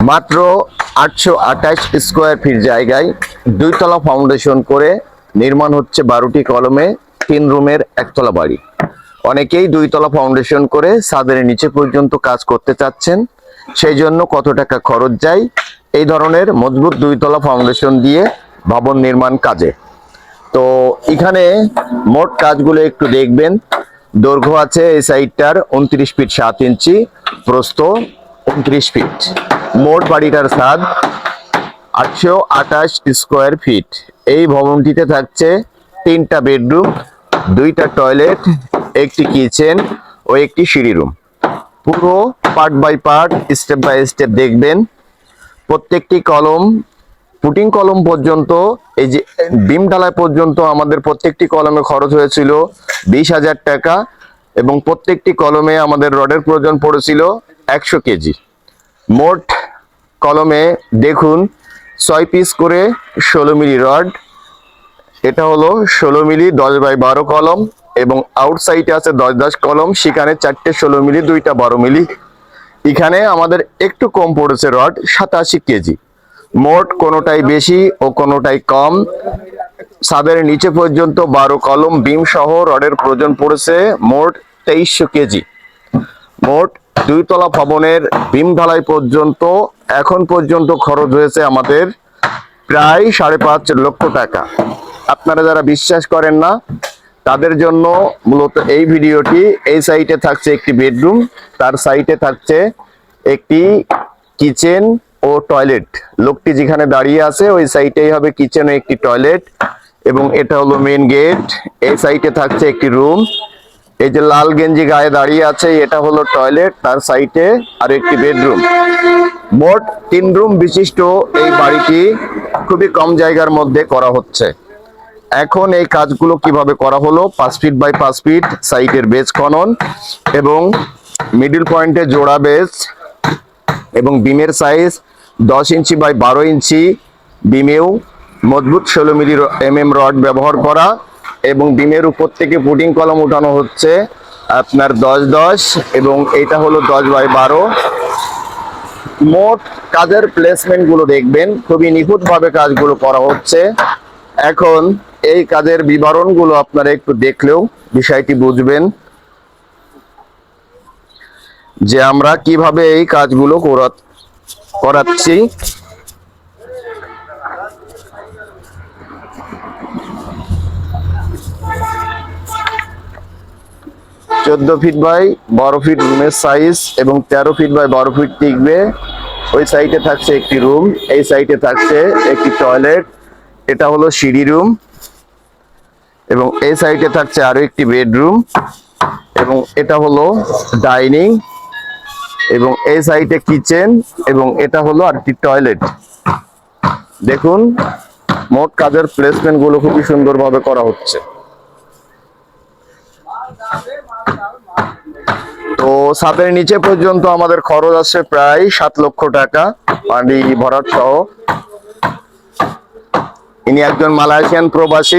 মাত্র 828 square feet জায়গায় 2 তলা ফাউন্ডেশন করে নির্মাণ হচ্ছে 12টি কলমে 3 রুমের একতলা বাড়ি। অনেকেই 2 তলা ফাউন্ডেশন করে ছাদের নিচে পর্যন্ত কাজ করতে চাচ্ছেন, সেই জন্য কত টাকা খরচ যায় এই ধরনের মজবুত 2 তলা ফাউন্ডেশন দিয়ে ভবন নির্মাণ কাজে। তো এখানে মোট কাজগুলো একটু দেখবেন। দৈর্ঘ্য আছে এই সাইডটার 29 ফিট 7 ইঞ্চি, প্রস্থ 29 ফিট। মোট বাড়িটার ছাদ 828 স্কোয়ার ফিট। এই ভবনটিতে থাকছে 3টা বেডরুম, 2টা টয়লেট, একটি কিচেন ও একটি সিঁড়ি রুম। পুরো part by part, step by step দেখবেন। প্রত্যেকটি কলম, পুটিং কলম পর্যন্ত, এই যে বিম ঢালাই পর্যন্ত আমাদের প্রত্যেকটি কলমে খরচ হয়েছিল 20,000 টাকা এবং প্রত্যেকটি কলমে আমাদের রডের প্রয়োজন পড়েছিল 100 কেজি। মোট কলমে দেখুন 6 পিস করে 16 মিলি রড। এটা হলো 16 মিলি 10x12 কলম এবং আউটসাইডে আছে 10x10 কলম, সেখানে 4টে 16 মিলি, 2টা 12 মিলি। এখানে আমাদের একটু কম পড়েছে রড 87 কেজি। মোট কোনোটাই বেশি ও কোনোটাই কম। ছাদের নিচে পর্যন্ত 12 কলম বিম সহ রডের প্রয়োজন পড়েছে মোট 2300 কেজি। মোট 2 তলা ভবনের বিম ঢালাই পর্যন্ত এখন পর্যন্ত খরচ হয়েছে আমাদের প্রায় 5.5 লক্ষ টাকা। আপনারা যারা বিশ্বাস করেন না তাদের জন্য মূলত এই ভিডিওটি। এই সাইডে থাকছে একটি বেডরুম, তার সাইডে থাকছে একটি কিচেন ও টয়লেট। লোকটি যেখানে দাঁড়িয়ে আছে ওই সাইডেই হবে কিচেন ও একটি টয়লেট এবং এটা হলো মেন গেট। এই সাইডে থাকছে একটি রুম। এই যে লাল গেঞ্জি গায়ে দাঁড়িয়ে আছে এটা হলো টয়লেট, তার সাইডে আর একটি বেডরুম। মোট 3 রুম বিশিষ্ট এই বাড়িটি খুবই কম জায়গার মধ্যে করা হচ্ছে। এখন এই কাজগুলো কিভাবে করা হলো, 5 ফিট বাই 5 ফিট সাইডের বেজ খনন এবং মিডল পয়েন্টে জোড়া বেজ এবং বিমের সাইজ 10 ইঞ্চি বাই 12 ইঞ্চি। বিমেও মজবুত 16 মিলি রড ব্যবহার করা এবং বিমের উপর থেকে পুটিং কলম উঠানো হচ্ছে আপনার 10-10 এবং এটা হলো 10x12। মোট কাজের প্লেসমেন্ট গুলো দেখবেন, খুবই নিখুঁত ভাবে কাজগুলো করা হচ্ছে। এখন এই কাজের বিবরণ গুলো আপনারা একটু দেখলেও বিষয়টি বুঝবেন যে আমরা কিভাবে এই কাজগুলো করাচ্ছি। 14 ফিট বাই 12 ফিট রুমের সাইজ এবং 13 ফিট বাই 12 ফিট টিকবে। ওই সাইডে থাকছে একটি রুম, এই সাইডে থাকছে একটি টয়লেট, এটা হলো সিঁড়ি রুম এবং এই সাইডে থাকছে আরো একটি বেডরুম এবং এটা হলো ডাইনিং এবং এই সাইডে কিচেন এবং এটা হলো আরেকটি টয়লেট। দেখুন মোট কাজের প্লেসমেন্ট গুলো খুবই সুন্দরভাবে করা হচ্ছে। তো ছাদের নিচে পর্যন্ত আমাদের খরচ আছে প্রায় 7 লক্ষ টাকা পানি ভরাট সহ। ইনি একজন মালয়েশিয়ান প্রবাসী।